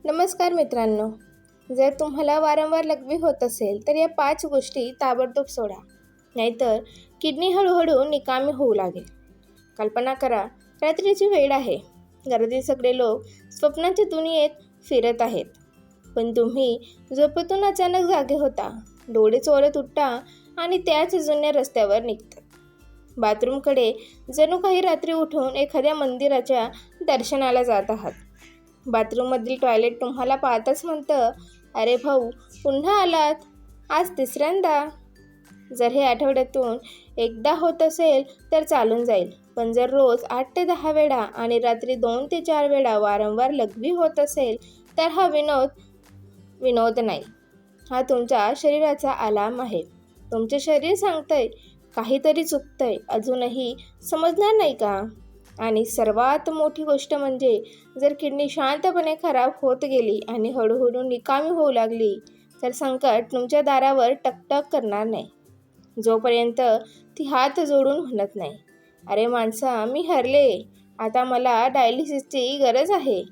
नमस्कार मित्रांनो. जर तुम्हाला वारंवार लघवी होत असेल तर या 5 गोष्टी ताबडतोब सोडा, नाहीतर किडनी हळूहळू निकामी होऊ लागेल. कल्पना करा, रात्रीची वेळ आहे, घरातील सगळे लोक स्वप्नांच्या दुनियेत फिरत आहेत, पण तुम्ही झोपेतून अचानक जागे होता, डोळे चोरत उठता आणि त्याच जुन्या रस्त्यावर निघतात. बाथरूमकडे जणू काही रात्री उठून एखाद्या मंदिराच्या दर्शनाला जात आहात. बाथरूममधील टॉयलेट तुम्हाला पाहताच म्हणतं, अरे भाऊ, पुन्हा आलात, आज तिसऱ्यांदा. जर हे आठवड्यातून एकदा होत असेल तर चालून जाईल, पण जर रोज 8 ते 10 वेळा आणि रात्री 2 ते 4 वेळा वारंवार लघवी होत असेल तर हा विनोद नाही, हा तुमच्या शरीराचा अलार्म आहे. तुमचे शरीर सांगतंय काहीतरी चुकतंय, अजूनही समजणार नाही का? आणि सर्वात मोठी गोष्ट म्हणजे जर किडनी शांतपणे खराब होत गेली आणि हळूहळू निकामी होऊ लागली तर संकट तुमच्या दारावर टकटक करणार नाही, जोपर्यंत ती हात जोडून म्हणत नाही, अरे माणसा, मी हरले, आता मला डायलिसिसची गरज आहे.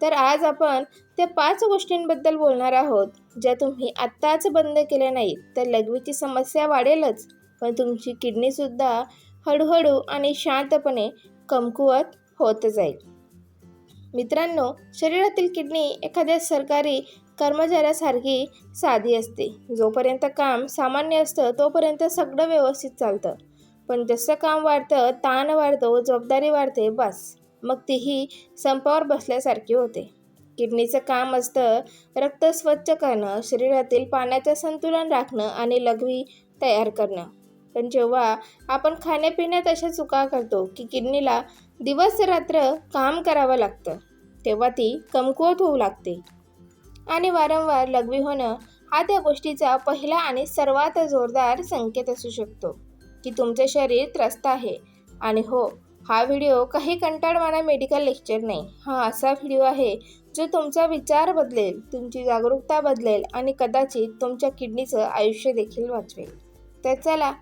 तर आज आपण त्या 5 गोष्टींबद्दल बोलणार आहोत, ज्या तुम्ही आत्ताच बंद केल्या नाहीत तर लघवीची समस्या वाढेलच, पण तुमची किडनीसुद्धा हळूहळू आणि शांतपणे कमकुवत होत जाईल. मित्रांनो, शरीरातील किडनी एखाद्या सरकारी कर्मचाऱ्यासारखी साधी असते. जोपर्यंत काम सामान्य असतं तोपर्यंत सगळं व्यवस्थित चालतं, पण जसं काम वाढतं, ताण वाढतो, जबाबदारी वाढते, बस मग तीही संपावर बसल्यासारखी होते. किडनीचं काम असतं रक्त स्वच्छ करणं, शरीरातील पाण्याचं संतुलन राखणं आणि लघवी तयार करणं. पण जेव्हा आपण खाण्यापिण्यात अशा चुका करतो की किडनीला दिवस रात्र काम करावं लागतं, तेव्हा ती कमकुवत होऊ लागते. आणि वारंवार लघवी होणं हा त्या गोष्टीचा पहिला आणि सर्वात जोरदार संकेत असू शकतो की तुमचे शरीर त्रस्त आहे. आणि हो, हा व्हिडिओ काही कंटाळवाणा मेडिकल लेक्चर नाही, हा असा व्हिडिओ आहे जो तुमचा विचार बदलेल, तुमची जागरूकता बदलेल आणि कदाचित तुमच्या किडनीचं आयुष्य देखील वाचवेल. तर चला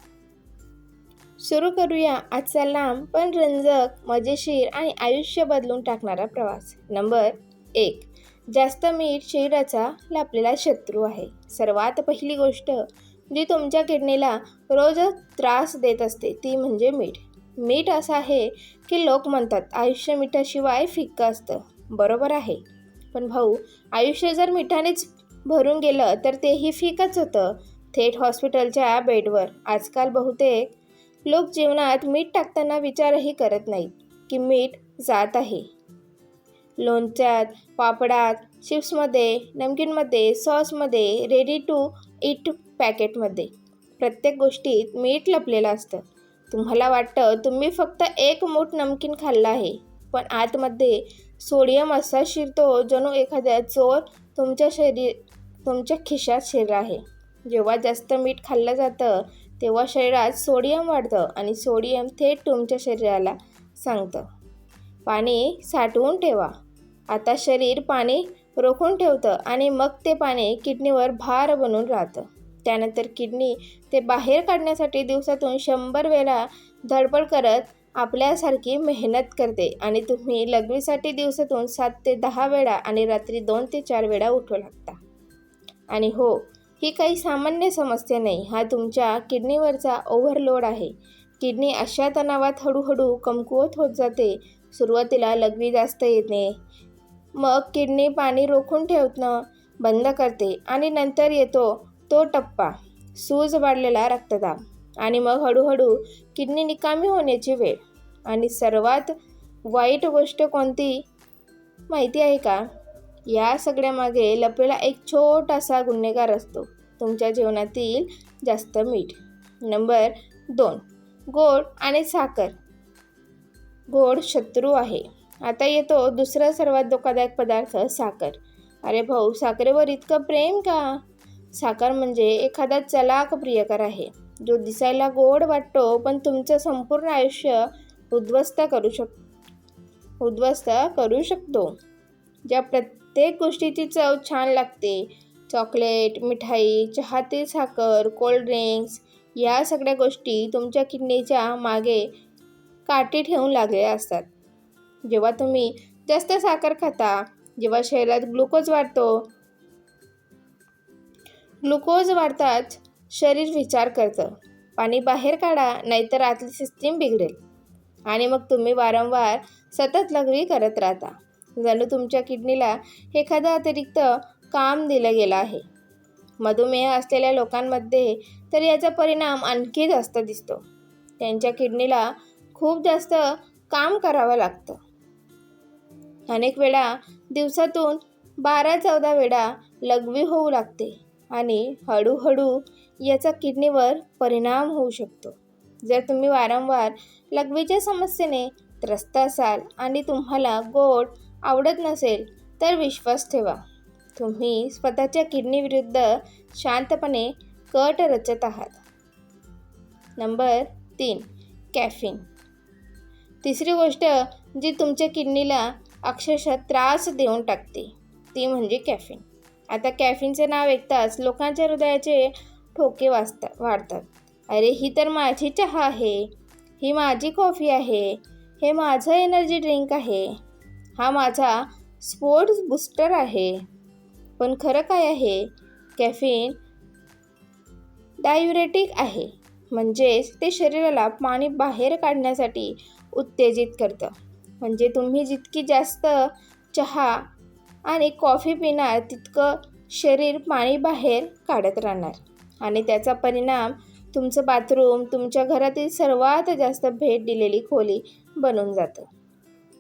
सुरू करूया आजचा लांब पण रंजक, मजेशीर आणि आयुष्य बदलून टाकणारा प्रवास. नंबर 1. जास्त मीठ शरीराचा लपलेला शत्रू आहे. सर्वात पहिली गोष्ट जी तुमच्या किडनीला रोज त्रास देत असते ती म्हणजे मीठ. मीठ असं आहे की लोक म्हणतात आयुष्य मिठाशिवाय फिक्कं असतं. बरोबर आहे, पण भाऊ, आयुष्य जर मिठानेच भरून गेलं तर तेही फिकच होतं, थेट हॉस्पिटलच्या बेडवर. आजकाल बहुतेक लोक जेवणात मीठ टाकताना विचारही करत नाहीत की मीठ जात आहे. लोणच्यात, पापडात, चिप्समध्ये, नमकीनमध्ये, सॉसमध्ये, रेडी टू ईट पॅकेटमध्ये, प्रत्येक गोष्टीत मीठ लपलेलं असतं. तुम्हाला वाटतं तुम्ही फक्त एक मूठ नमकीन खाल्लं आहे, पण आतमध्ये सोडियम असा शिरतो जणू एखाद्या चोर तुमच्या खिशात शिरला आहे. जेव्हा जास्त मीठ खाल्लं जातं तेव्हा शरीरात सोडियम वाढतं आणि सोडियम थेट तुमच्या शरीराला सांगतं, पाणी साठवून ठेवा. आता शरीर पाणी रोखून ठेवतं आणि मग ते पाणी किडनीवर भार बनून राहतं. त्यानंतर किडनी ते बाहेर काढण्यासाठी दिवसातून 100 वेळा धडपड करत आपल्यासारखी मेहनत करते आणि तुम्ही लघवीसाठी दिवसातून 7 ते 10 वेळा आणि रात्री 2 ते 4 वेळा उठू लागता. आणि हो, ही काही सामान्य समस्या नाही, हा तुमच्या किडनीवरचा ओव्हरलोड आहे. किडनी अशा तणावात हळूहळू कमकुवत होत जाते. सुरुवातीला लघवी जास्त येते, मग किडनी पाणी रोखून ठेवणं बंद करते आणि नंतर येतो तो टप्पा, सूज वाढलेला रक्तदाब आणि मग हळूहळू किडनी निकामी होण्याची वेळ. आणि सर्वात वाईट गोष्ट कोणती माहिती आहे का? या सगळ्यामागे लपलेला एक छोटासा गुन्हेगार असतो, तुमच्या जेवणातील जास्त मीठ. नंबर 2. गोड आणि साखर. गोड शत्रू आहे. आता येतो दुसरा सर्वात धोकादायक पदार्थ, साखर. अरे भाऊ, साखरेवर इतकं प्रेम का? साखर म्हणजे एखादा चलाख प्रियकर आहे, जो दिसायला गोड वाटतो पण तुमचं संपूर्ण आयुष्य उद्ध्वस्त करू शकतो. ज्या प्रत्येक गोष्टीची चव छान लागते, चॉकलेट, मिठाई, चहातील साखर, कोल्ड्रिंक्स, या सगळ्या गोष्टी तुमच्या किडनीच्या मागे काठी ठेवून लागलेल्या असतात. जेव्हा तुम्ही जास्त साखर खाता, जेव्हा शरीरात ग्लुकोज वाढताच शरीर विचार करतं, पाणी बाहेर काढा, नाहीतर आतली सिस्टीम बिघडेल. आणि मग तुम्ही वारंवार सतत लघवी करत राहता. जणू तुमच्या किडनीला एखादं अतिरिक्त काम दिलं गेलं आहे. मधुमेह असलेल्या लोकांमध्ये तर याचा परिणाम आणखी जास्त दिसतो. त्यांच्या किडनीला खूप जास्त काम करावं लागतं. अनेक वेळा दिवसातून 12-14 वेळा लघवी होऊ लागते आणि हळूहळू याचा किडनीवर परिणाम होऊ शकतो. जर तुम्ही वारंवार लघवीच्या समस्येने त्रस्त असाल आणि तुम्हाला गोड आवडत नसेल तर विश्वास ठेवा, तुम्ही स्वतःच्या किडनीविरुद्ध शांतपणे कट रचत आहात. नंबर 3. कॅफीन. तिसरी गोष्ट जी तुमच्या किडनीला अक्षरशः त्रास देऊन टाकते ती म्हणजे कॅफीन. आता कॅफीनचे नाव ऐकताच लोकांच्या हृदयाचे ठोके वाढतात. अरे, ही तर माझी चहा आहे, ही माझी कॉफी आहे, हे माझं एनर्जी ड्रिंक आहे, हा माझा स्पोर्ट्स बूस्टर आहे. पण खरं काय आहे? कॅफीन डायुरेटिक आहे, म्हणजेच ते शरीराला पाणी बाहेर काढण्यासाठी उत्तेजित करतं. म्हणजे तुम्ही जितकी जास्त चहा आणि कॉफी पिणार तितकं शरीर पाणी बाहेर काढत राहणार आणि त्याचा परिणाम तुमचं बाथरूम तुमच्या घरातील सर्वात जास्त भेट दिलेली खोली बनून जातं.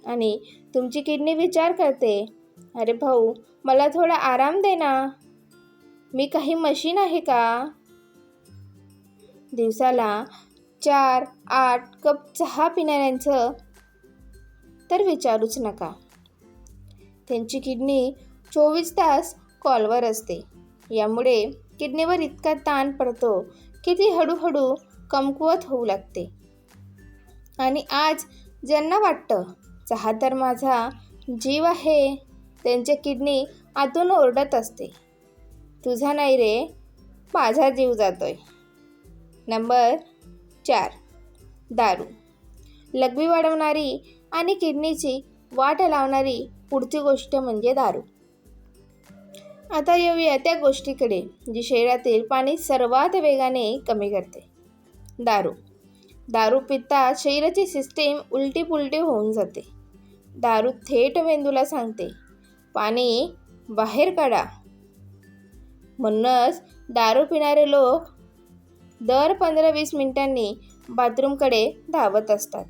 आणि तुमची किडनी विचार करते, अरे भाऊ, मला थोडा आराम दे ना, मी काही मशीन आहे का? दिवसाला 4-8 कप चहा पिणाऱ्यांचं तर विचारूच नका. त्यांची किडनी 24 तास कॉलवर असते. यामुळे किडनीवर इतका ताण पडतो की ती हळूहळू कमकुवत होऊ लागते. आणि आज ज्यांना वाटतं चहा तर माझा जीव आहे, त्यांच्या किडनी आतून ओरडत असते, तुझा नाही रे, माझा जीव जातोय. नंबर 4. दारू. लघवी वाढवणारी आणि किडनीची वाट लावणारी पुढची गोष्ट म्हणजे दारू. आता येऊया त्या गोष्टीकडे जी शरीरातील पाणी सर्वात वेगाने कमी करते. दारू पिताच शरीराची सिस्टीम उलटी होऊन जाते. दारू थेट मेंदूला सांगते, पाणी बाहेर काढा. म्हणूनच दारू पिणारे लोक दर 15-20 मिनिटांनी बाथरूमकडे धावत असतात.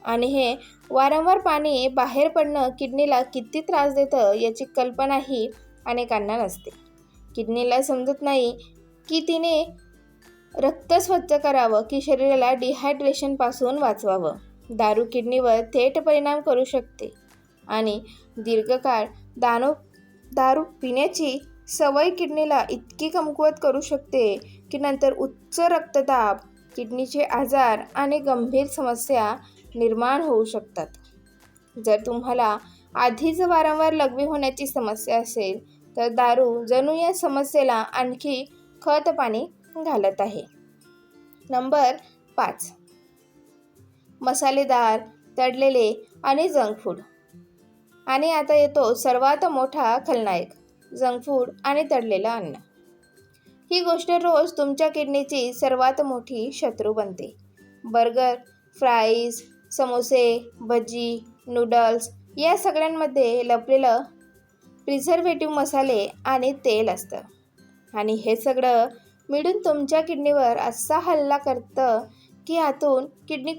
आणि हे वारंवार पाणी बाहेर पडणं किडनीला किती त्रास देतं याची कल्पनाही अनेकांना नसते. किडनीला समजत नाही की तिने रक्त स्वच्छ करावं की शरीराला डिहायड्रेशनपासून वाचवावं. दारू किडनीवर थेट परिणाम करू शकते आणि दीर्घकाळ दारू पिण्याची सवय किडनीला इतकी कमकुवत करू शकते की नंतर उच्च रक्तदाब, किडनीचे आजार आणि गंभीर समस्या निर्माण होऊ शकतात. जर तुम्हाला आधीच वारंवार लघवी होण्याची समस्या असेल तर दारू जणू या समस्येला आणखी खत पाणी घालत आहे. नंबर 5. मसालेदार, तळलेले आणि जंक फूड. आणि आता येतो सर्वात मोठा खलनायक, जंक फूड आणि तळलेलं अन्न. ही गोष्ट रोज तुमच्या किडनीची सर्वात मोठी शत्रू बनते. बर्गर, फ्राईज, समोसे, भजी, नूडल्स या सगळ्यांमध्ये लपलेलं प्रिझर्वेटिव्ह मसाले आणि तेल असतं. आणि हे सगळं मिळून तुमच्या किडनीवर असा हल्ला करतं की आतून किडनी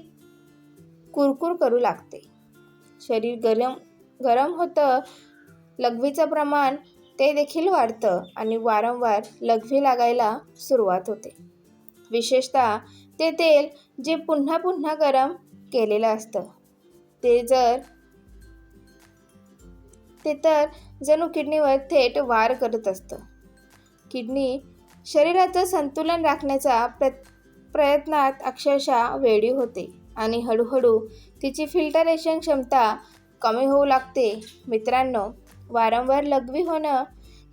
कुरकुर करू लागते. शरीर गरम होतं, लघवीचं प्रमाण ते देखील वाढतं आणि वारंवार लघवी लागायला सुरुवात होते. विशेषतः ते तेल जे पुन्हा पुन्हा गरम केलेलं असतं ते तर जणू किडनीवर थेट वार करत असतं. किडनी शरीराचं संतुलन राखण्याच्या प्रयत्नात अक्षरशः वेडी होते आणि हळूहळू तिची फिल्टरेशन क्षमता कमी होऊ लागते. मित्रांनो, वारंवार लघवी होणं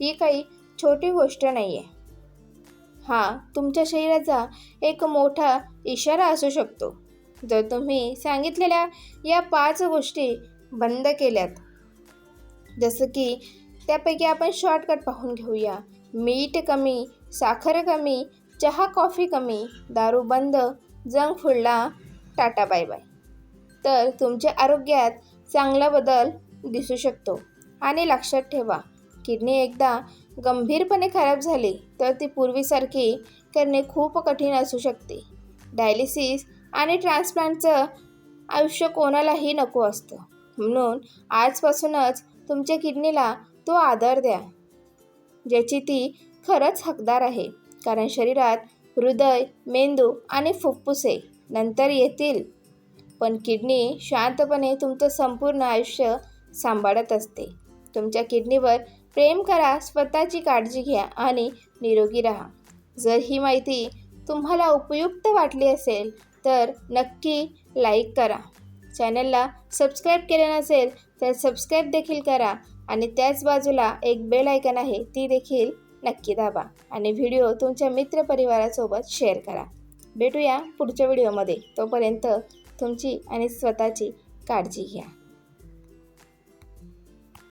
ही काही छोटी गोष्ट नाही आहे. हा तुमच्या शरीराचा एक मोठा इशारा असू शकतो. जर तुम्ही सांगितलेल्या या 5 गोष्टी बंद केल्यात जसं की त्यापैकी आपण शॉर्टकट पाहून घेऊया. मीठ कमी, साखर कमी, चहा कॉफी कमी, दारू बंद, जंक फूडला टाटा बाय बाय. तर तुमच्या आरोग्यात चांगला बदल दिसू शकतो. आणि लक्षात ठेवा, किडनी एकदा गंभीरपणे खराब झाली तर ती पूर्वीसारखी करणे खूप कठीण असू शकते. डायलिसिस आणि ट्रान्सप्लांटचं आयुष्य कोणालाही नको असतं. म्हणून आजपासूनच तुमच्या किडनीला तो आदर द्या, ज्याची ती खरंच हकदार आहे. कारण शरीरात हृदय, मेंदू आणि फुफ्फुसे नंतर येतील, पण किडनी शांतपणे तुमचं संपूर्ण आयुष्य सांभाळत असते. तुमच्या किडनीवर प्रेम करा, स्वतःची काळजी घ्या आणि निरोगी राहा. जर ही माहिती तुम्हाला उपयुक्त वाटली असेल तर नक्की लाईक करा. चॅनलला सबस्क्राईब केले नसेल तर सबस्क्राईब देखील करा आणि त्याच बाजूला एक बेल आयकॉन आहे, ती देखील नक्की दाबा आणि व्हिडिओ तुमच्या मित्रपरिवारासोबत शेअर करा. भेटूया पुढच्या व्हिडिओमध्ये. तोपर्यंत तुमची आणि स्वतःची काळजी घ्या.